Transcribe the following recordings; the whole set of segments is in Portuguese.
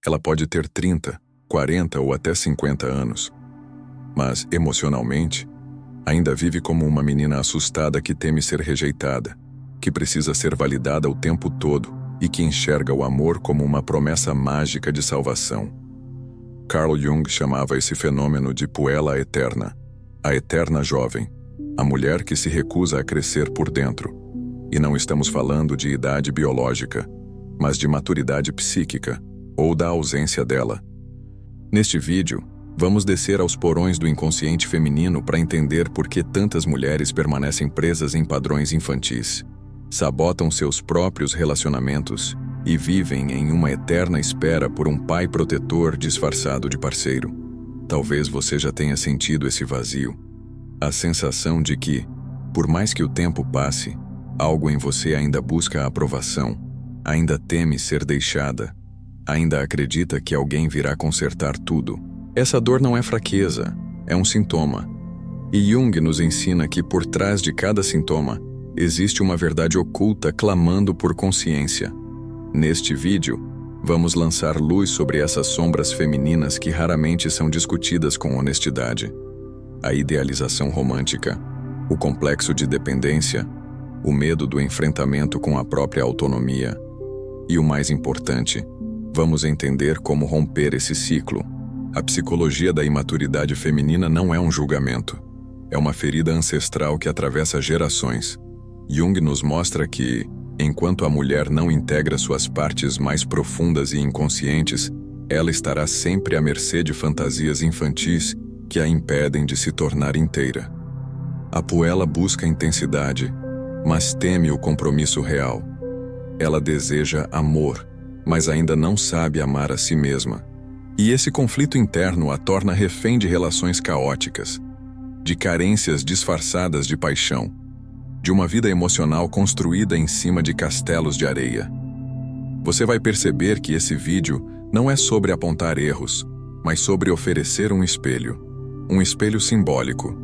Ela pode ter 30, 40 ou até 50 anos. Mas, emocionalmente, ainda vive como uma menina assustada que teme ser rejeitada, que precisa ser validada o tempo todo e que enxerga o amor como uma promessa mágica de salvação. Carl Jung chamava esse fenômeno de puella eterna, a eterna jovem, a mulher que se recusa a crescer por dentro. E não estamos falando de idade biológica, mas de maturidade psíquica, ou da ausência dela. Neste vídeo, vamos descer aos porões do inconsciente feminino para entender por que tantas mulheres permanecem presas em padrões infantis, sabotam seus próprios relacionamentos e vivem em uma eterna espera por um pai protetor disfarçado de parceiro. Talvez você já tenha sentido esse vazio, a sensação de que, por mais que o tempo passe, algo em você ainda busca a aprovação, ainda teme ser deixada, ainda acredita que alguém virá consertar tudo. Essa dor não é fraqueza, é um sintoma. E Jung nos ensina que por trás de cada sintoma existe uma verdade oculta clamando por consciência. Neste vídeo, vamos lançar luz sobre essas sombras femininas que raramente são discutidas com honestidade. A idealização romântica, o complexo de dependência, o medo do enfrentamento com a própria autonomia. E o mais importante, vamos entender como romper esse ciclo. A psicologia da imaturidade feminina não é um julgamento. É uma ferida ancestral que atravessa gerações. Jung nos mostra que, enquanto a mulher não integra suas partes mais profundas e inconscientes, ela estará sempre à mercê de fantasias infantis que a impedem de se tornar inteira. A puella busca intensidade, mas teme o compromisso real. Ela deseja amor, mas ainda não sabe amar a si mesma. E esse conflito interno a torna refém de relações caóticas, de carências disfarçadas de paixão, de uma vida emocional construída em cima de castelos de areia. Você vai perceber que esse vídeo não é sobre apontar erros, mas sobre oferecer um espelho simbólico,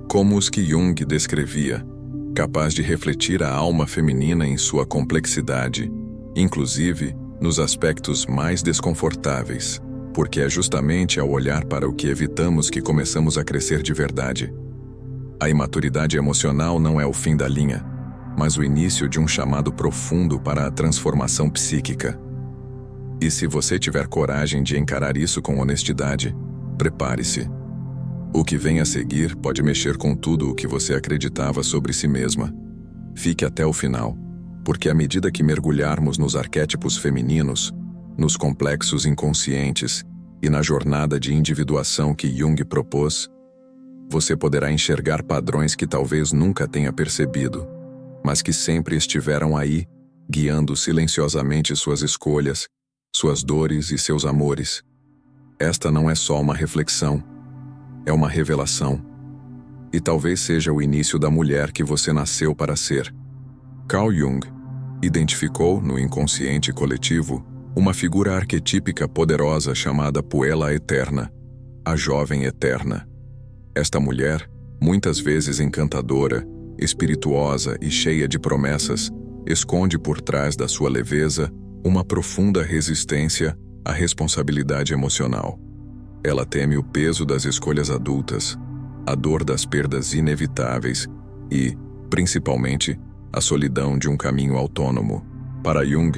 como os que Jung descrevia, capaz de refletir a alma feminina em sua complexidade, inclusive nos aspectos mais desconfortáveis, porque é justamente ao olhar para o que evitamos que começamos a crescer de verdade. A imaturidade emocional não é o fim da linha, mas o início de um chamado profundo para a transformação psíquica. E se você tiver coragem de encarar isso com honestidade, prepare-se. O que vem a seguir pode mexer com tudo o que você acreditava sobre si mesma. Fique até o final, porque à medida que mergulharmos nos arquétipos femininos, nos complexos inconscientes e na jornada de individuação que Jung propôs, você poderá enxergar padrões que talvez nunca tenha percebido, mas que sempre estiveram aí, guiando silenciosamente suas escolhas, suas dores e seus amores. Esta não é só uma reflexão, é uma revelação. E talvez seja o início da mulher que você nasceu para ser. Carl Jung identificou no inconsciente coletivo uma figura arquetípica poderosa chamada puella eterna, a jovem eterna. Esta mulher, muitas vezes encantadora, espirituosa e cheia de promessas, esconde por trás da sua leveza uma profunda resistência à responsabilidade emocional. Ela teme o peso das escolhas adultas, a dor das perdas inevitáveis e, principalmente, a solidão de um caminho autônomo. Para Jung,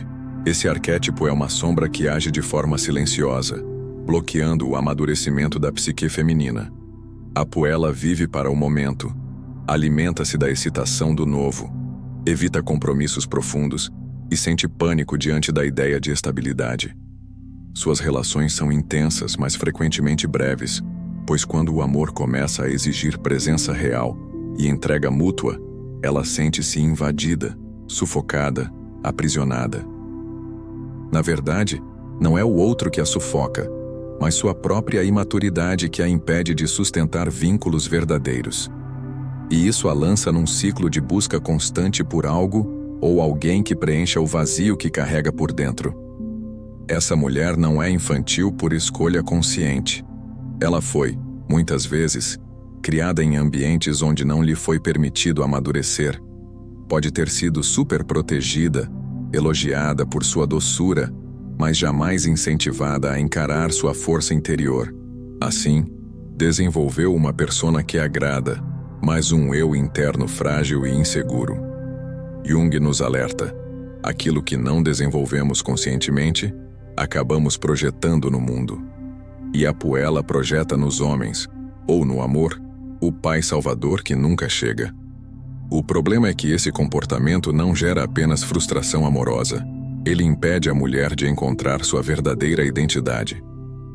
esse arquétipo é uma sombra que age de forma silenciosa, bloqueando o amadurecimento da psique feminina. A puella vive para o momento, alimenta-se da excitação do novo, evita compromissos profundos e sente pânico diante da ideia de estabilidade. Suas relações são intensas, mas frequentemente breves, pois quando o amor começa a exigir presença real e entrega mútua, ela sente-se invadida, sufocada, aprisionada. Na verdade, não é o outro que a sufoca, mas sua própria imaturidade que a impede de sustentar vínculos verdadeiros. E isso a lança num ciclo de busca constante por algo ou alguém que preencha o vazio que carrega por dentro. Essa mulher não é infantil por escolha consciente. Ela foi, muitas vezes, criada em ambientes onde não lhe foi permitido amadurecer. Pode ter sido super protegida, elogiada por sua doçura, mas jamais incentivada a encarar sua força interior. Assim, desenvolveu uma persona que agrada, mas um eu interno frágil e inseguro. Jung nos alerta: aquilo que não desenvolvemos conscientemente, acabamos projetando no mundo. E a Puella projeta nos homens, ou no amor, o pai salvador que nunca chega. O problema é que esse comportamento não gera apenas frustração amorosa. Ele impede a mulher de encontrar sua verdadeira identidade.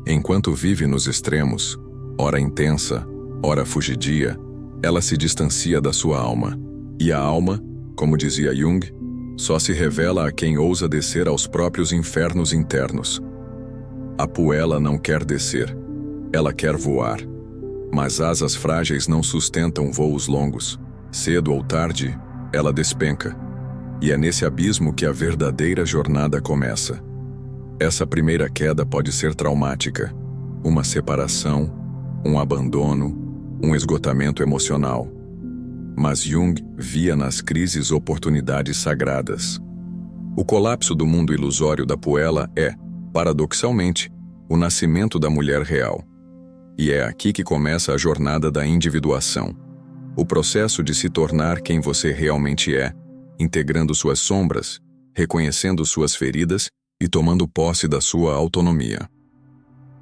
Enquanto vive nos extremos, ora intensa, ora fugidia, ela se distancia da sua alma. E a alma, como dizia Jung, só se revela a quem ousa descer aos próprios infernos internos. A Puella não quer descer, ela quer voar. Mas asas frágeis não sustentam voos longos. Cedo ou tarde, ela despenca. E é nesse abismo que a verdadeira jornada começa. Essa primeira queda pode ser traumática. Uma separação, um abandono, um esgotamento emocional. Mas Jung via nas crises oportunidades sagradas. O colapso do mundo ilusório da Puella é, paradoxalmente, o nascimento da mulher real. E é aqui que começa a jornada da individuação. O processo de se tornar quem você realmente é, integrando suas sombras, reconhecendo suas feridas e tomando posse da sua autonomia.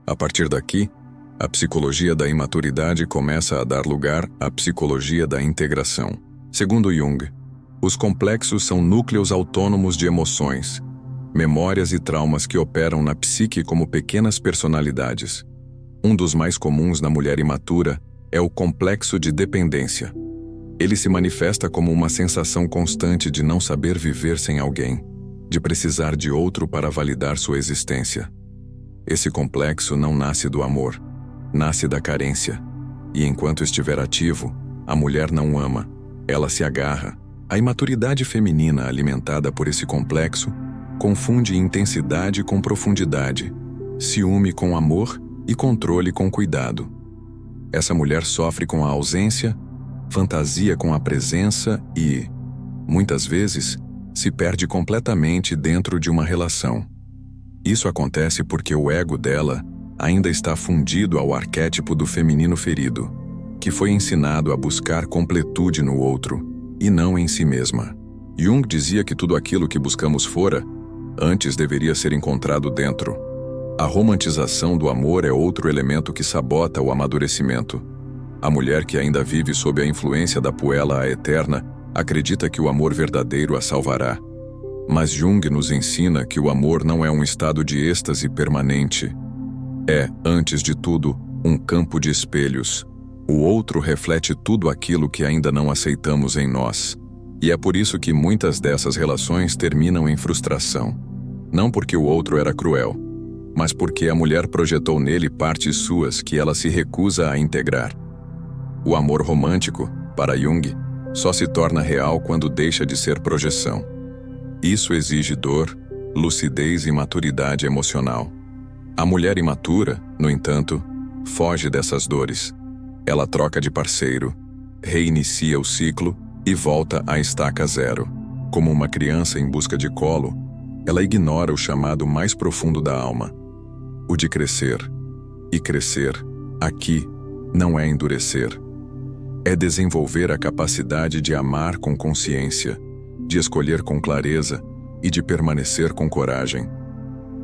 A partir daqui, a psicologia da imaturidade começa a dar lugar à psicologia da integração. Segundo Jung, os complexos são núcleos autônomos de emoções, memórias e traumas que operam na psique como pequenas personalidades. Um dos mais comuns na mulher imatura é o complexo de dependência. Ele se manifesta como uma sensação constante de não saber viver sem alguém, de precisar de outro para validar sua existência. Esse complexo não nasce do amor, nasce da carência. E enquanto estiver ativo, a mulher não ama, ela se agarra. A imaturidade feminina alimentada por esse complexo confunde intensidade com profundidade, ciúme com amor e controle com cuidado. Essa mulher sofre com a ausência, fantasia com a presença e, muitas vezes, se perde completamente dentro de uma relação. Isso acontece porque o ego dela ainda está fundido ao arquétipo do feminino ferido, que foi ensinado a buscar completude no outro e não em si mesma. Jung dizia que tudo aquilo que buscamos fora, antes deveria ser encontrado dentro. A romantização do amor é outro elemento que sabota o amadurecimento. A mulher que ainda vive sob a influência da Puella eterna acredita que o amor verdadeiro a salvará. Mas Jung nos ensina que o amor não é um estado de êxtase permanente. É, antes de tudo, um campo de espelhos. O outro reflete tudo aquilo que ainda não aceitamos em nós. E é por isso que muitas dessas relações terminam em frustração. Não porque o outro era cruel, mas porque a mulher projetou nele partes suas que ela se recusa a integrar. O amor romântico, para Jung, só se torna real quando deixa de ser projeção. Isso exige dor, lucidez e maturidade emocional. A mulher imatura, no entanto, foge dessas dores. Ela troca de parceiro, reinicia o ciclo e volta à estaca zero. Como uma criança em busca de colo, ela ignora o chamado mais profundo da alma, o de crescer. E crescer, aqui, não é endurecer. É desenvolver a capacidade de amar com consciência, de escolher com clareza e de permanecer com coragem.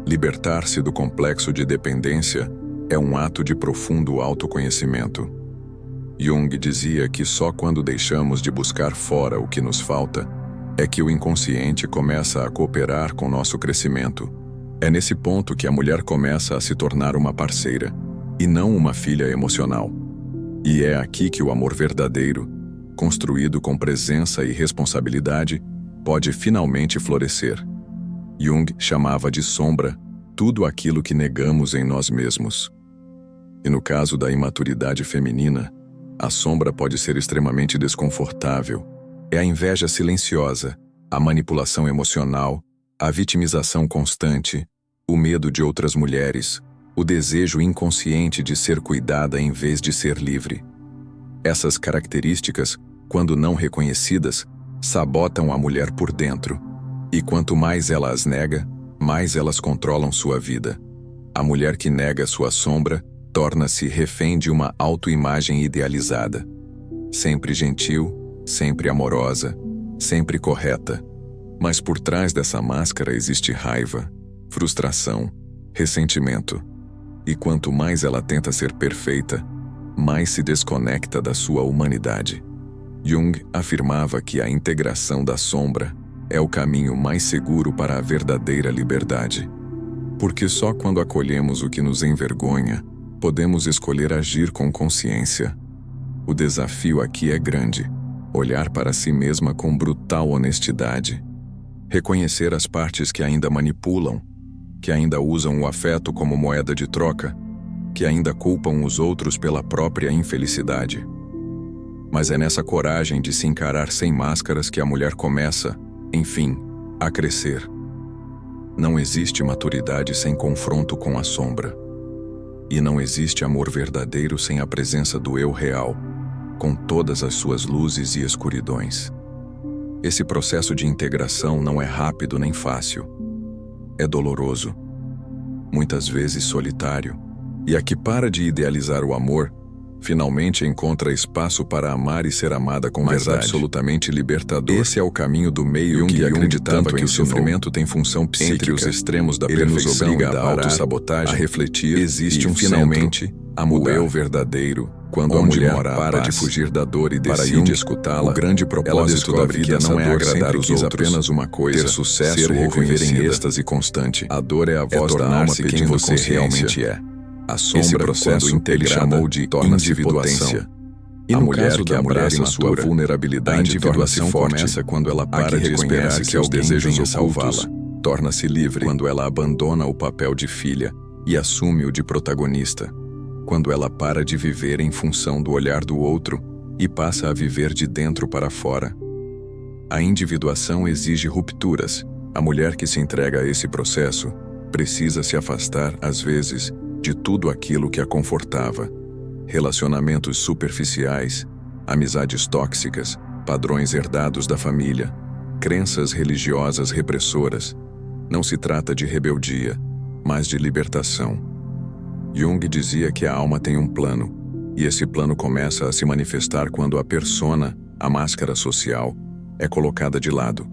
Libertar-se do complexo de dependência é um ato de profundo autoconhecimento. Jung dizia que só quando deixamos de buscar fora o que nos falta é que o inconsciente começa a cooperar com nosso crescimento. É nesse ponto que a mulher começa a se tornar uma parceira, e não uma filha emocional. E é aqui que o amor verdadeiro, construído com presença e responsabilidade, pode finalmente florescer. Jung chamava de sombra tudo aquilo que negamos em nós mesmos. E no caso da imaturidade feminina, a sombra pode ser extremamente desconfortável. É a inveja silenciosa, a manipulação emocional, a vitimização constante, o medo de outras mulheres, o desejo inconsciente de ser cuidada em vez de ser livre. Essas características, quando não reconhecidas, sabotam a mulher por dentro. E quanto mais ela as nega, mais elas controlam sua vida. A mulher que nega sua sombra torna-se refém de uma autoimagem idealizada. Sempre gentil, sempre amorosa, sempre correta. Mas por trás dessa máscara existe raiva, frustração, ressentimento. E quanto mais ela tenta ser perfeita, mais se desconecta da sua humanidade. Jung afirmava que a integração da sombra é o caminho mais seguro para a verdadeira liberdade. Porque só quando acolhemos o que nos envergonha, podemos escolher agir com consciência. O desafio aqui é grande: olhar para si mesma com brutal honestidade. Reconhecer as partes que ainda manipulam, que ainda usam o afeto como moeda de troca, que ainda culpam os outros pela própria infelicidade. Mas é nessa coragem de se encarar sem máscaras que a mulher começa, enfim, a crescer. Não existe maturidade sem confronto com a sombra. E não existe amor verdadeiro sem a presença do eu real, com todas as suas luzes e escuridões. Esse processo de integração não é rápido nem fácil. É doloroso, muitas vezes solitário, e a que para de idealizar o amor, finalmente encontra espaço para amar e ser amada com verdade. Absolutamente libertador. Esse é o caminho do meio que acreditava que o sofrimento tem função psíquica. Entre os extremos da perfeição e da autossabotagem, a refletir, existe um finalmente o eu verdadeiro. Quando a mulher para de fugir da dor e decide escutá-la, o grande propósito da vida não é agradar os outros, apenas uma coisa, ter sucesso ou viver em êxtase constante. A dor é a voz da alma pedindo quem você realmente é. A sombra, quando ele chamou de individuação. E no caso da mulher em sua vulnerabilidade, a individuação começa quando ela para de esperar que seus desejos salvá-la. Torna-se livre quando ela abandona o papel de filha e assume o de protagonista. Quando ela para de viver em função do olhar do outro e passa a viver de dentro para fora. A individuação exige rupturas. A mulher que se entrega a esse processo precisa se afastar, às vezes, de tudo aquilo que a confortava. Relacionamentos superficiais, amizades tóxicas, padrões herdados da família, crenças religiosas repressoras. Não se trata de rebeldia, mas de libertação. Jung dizia que a alma tem um plano, e esse plano começa a se manifestar quando a persona, a máscara social, é colocada de lado.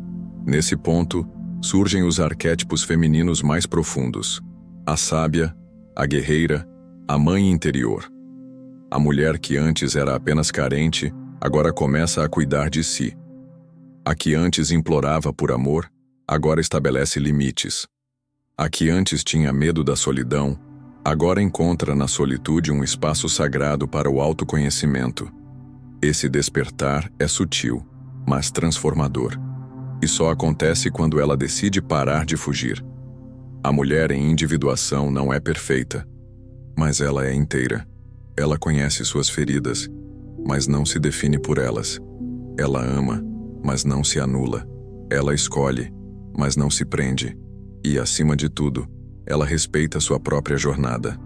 Nesse ponto, surgem os arquétipos femininos mais profundos: a sábia, a guerreira, a mãe interior. A mulher que antes era apenas carente, agora começa a cuidar de si. A que antes implorava por amor, agora estabelece limites. A que antes tinha medo da solidão, agora encontra na solitude um espaço sagrado para o autoconhecimento. Esse despertar é sutil, mas transformador. E só acontece quando ela decide parar de fugir. A mulher em individuação não é perfeita, mas ela é inteira. Ela conhece suas feridas, mas não se define por elas. Ela ama, mas não se anula. Ela escolhe, mas não se prende. E, acima de tudo, ela respeita sua própria jornada.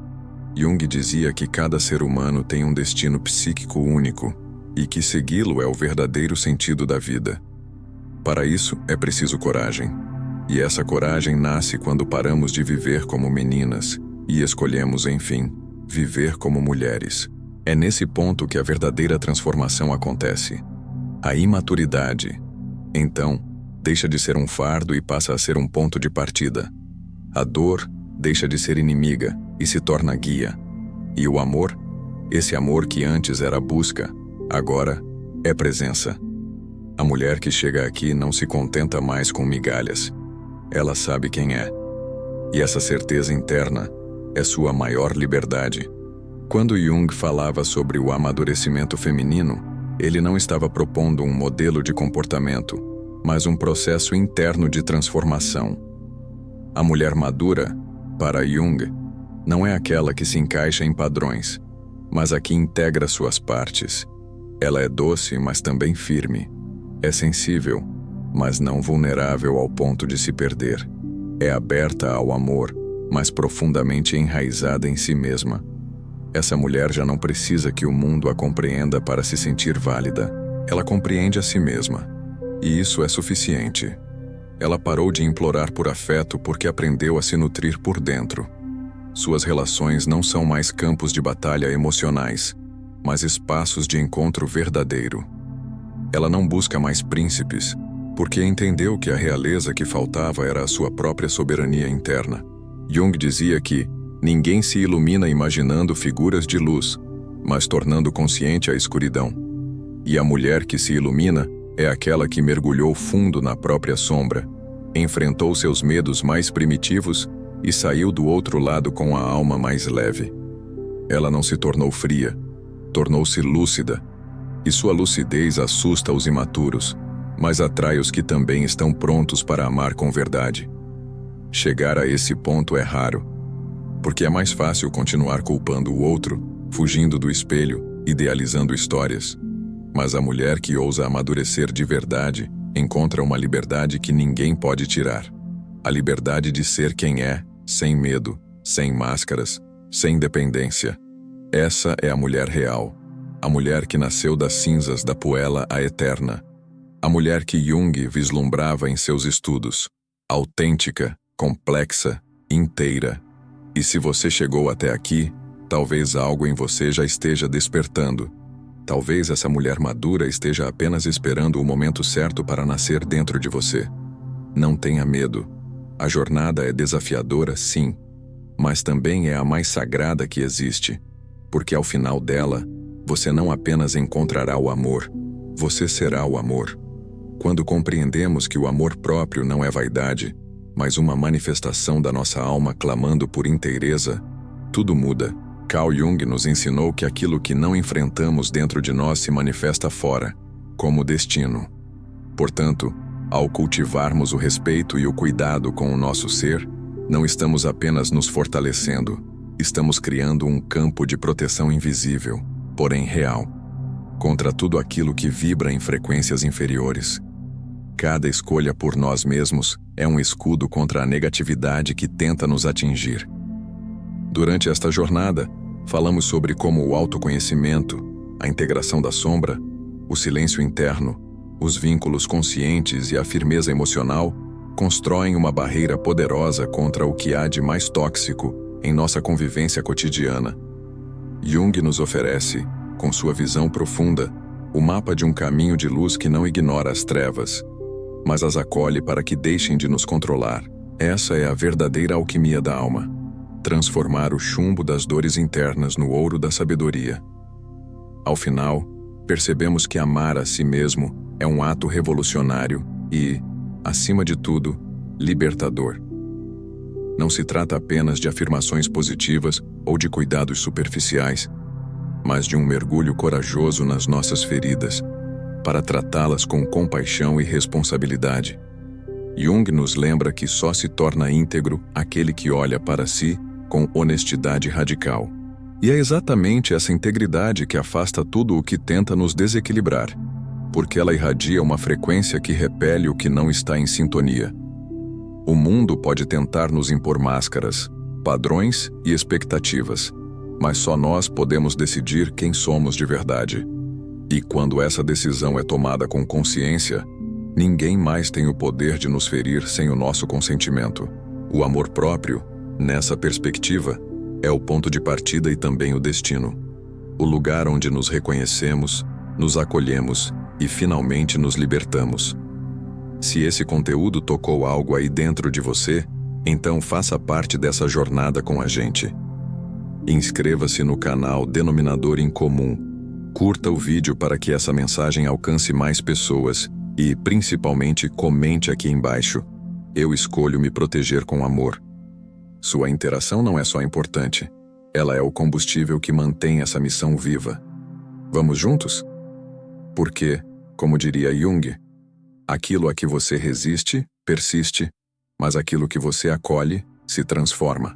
Jung dizia que cada ser humano tem um destino psíquico único e que segui-lo é o verdadeiro sentido da vida. Para isso, é preciso coragem. E essa coragem nasce quando paramos de viver como meninas e escolhemos, enfim, viver como mulheres. É nesse ponto que a verdadeira transformação acontece. A imaturidade, então, deixa de ser um fardo e passa a ser um ponto de partida. A dor deixa de ser inimiga e se torna guia. E o amor, esse amor que antes era busca, agora é presença. A mulher que chega aqui não se contenta mais com migalhas. Ela sabe quem é. E essa certeza interna é sua maior liberdade. Quando Jung falava sobre o amadurecimento feminino, ele não estava propondo um modelo de comportamento, mas um processo interno de transformação. A mulher madura, para Jung, não é aquela que se encaixa em padrões, mas a que integra suas partes. Ela é doce, mas também firme. É sensível, mas não vulnerável ao ponto de se perder. É aberta ao amor, mas profundamente enraizada em si mesma. Essa mulher já não precisa que o mundo a compreenda para se sentir válida. Ela compreende a si mesma. E isso é suficiente. Ela parou de implorar por afeto porque aprendeu a se nutrir por dentro. Suas relações não são mais campos de batalha emocionais, mas espaços de encontro verdadeiro. Ela não busca mais príncipes, porque entendeu que a realeza que faltava era a sua própria soberania interna. Jung dizia que ninguém se ilumina imaginando figuras de luz, mas tornando consciente a escuridão. E a mulher que se ilumina é aquela que mergulhou fundo na própria sombra, enfrentou seus medos mais primitivos e saiu do outro lado com a alma mais leve. Ela não se tornou fria, tornou-se lúcida, e sua lucidez assusta os imaturos, mas atrai os que também estão prontos para amar com verdade. Chegar a esse ponto é raro, porque é mais fácil continuar culpando o outro, fugindo do espelho, idealizando histórias. Mas a mulher que ousa amadurecer de verdade encontra uma liberdade que ninguém pode tirar. A liberdade de ser quem é, sem medo, sem máscaras, sem dependência. Essa é a mulher real, a mulher que nasceu das cinzas da Puella a eterna, a mulher que Jung vislumbrava em seus estudos, autêntica, complexa, inteira. E se você chegou até aqui, talvez algo em você já esteja despertando. Talvez essa mulher madura esteja apenas esperando o momento certo para nascer dentro de você. Não tenha medo. A jornada é desafiadora, sim, mas também é a mais sagrada que existe, porque ao final dela, você não apenas encontrará o amor, você será o amor. Quando compreendemos que o amor próprio não é vaidade, mas uma manifestação da nossa alma clamando por inteireza, tudo muda. Carl Jung nos ensinou que aquilo que não enfrentamos dentro de nós se manifesta fora, como destino. Portanto, ao cultivarmos o respeito e o cuidado com o nosso ser, não estamos apenas nos fortalecendo, estamos criando um campo de proteção invisível, porém real, contra tudo aquilo que vibra em frequências inferiores. Cada escolha por nós mesmos é um escudo contra a negatividade que tenta nos atingir. Durante esta jornada, falamos sobre como o autoconhecimento, a integração da sombra, o silêncio interno, os vínculos conscientes e a firmeza emocional constroem uma barreira poderosa contra o que há de mais tóxico em nossa convivência cotidiana. Jung nos oferece, com sua visão profunda, o mapa de um caminho de luz que não ignora as trevas, mas as acolhe para que deixem de nos controlar. Essa é a verdadeira alquimia da alma. Transformar o chumbo das dores internas no ouro da sabedoria. Ao final, percebemos que amar a si mesmo é um ato revolucionário e, acima de tudo, libertador. Não se trata apenas de afirmações positivas ou de cuidados superficiais, mas de um mergulho corajoso nas nossas feridas, para tratá-las com compaixão e responsabilidade. Jung nos lembra que só se torna íntegro aquele que olha para si com honestidade radical. E é exatamente essa integridade que afasta tudo o que tenta nos desequilibrar, porque ela irradia uma frequência que repele o que não está em sintonia. O mundo pode tentar nos impor máscaras, padrões e expectativas, mas só nós podemos decidir quem somos de verdade. E quando essa decisão é tomada com consciência, ninguém mais tem o poder de nos ferir sem o nosso consentimento. O amor próprio, nessa perspectiva, é o ponto de partida e também o destino. O lugar onde nos reconhecemos, nos acolhemos e finalmente nos libertamos. Se esse conteúdo tocou algo aí dentro de você, então faça parte dessa jornada com a gente. Inscreva-se no canal Denominador em Comum, curta o vídeo para que essa mensagem alcance mais pessoas e, principalmente, comente aqui embaixo. Eu escolho me proteger com amor. Sua interação não é só importante, ela é o combustível que mantém essa missão viva. Vamos juntos? Porque, como diria Jung, aquilo a que você resiste, persiste, mas aquilo que você acolhe, se transforma.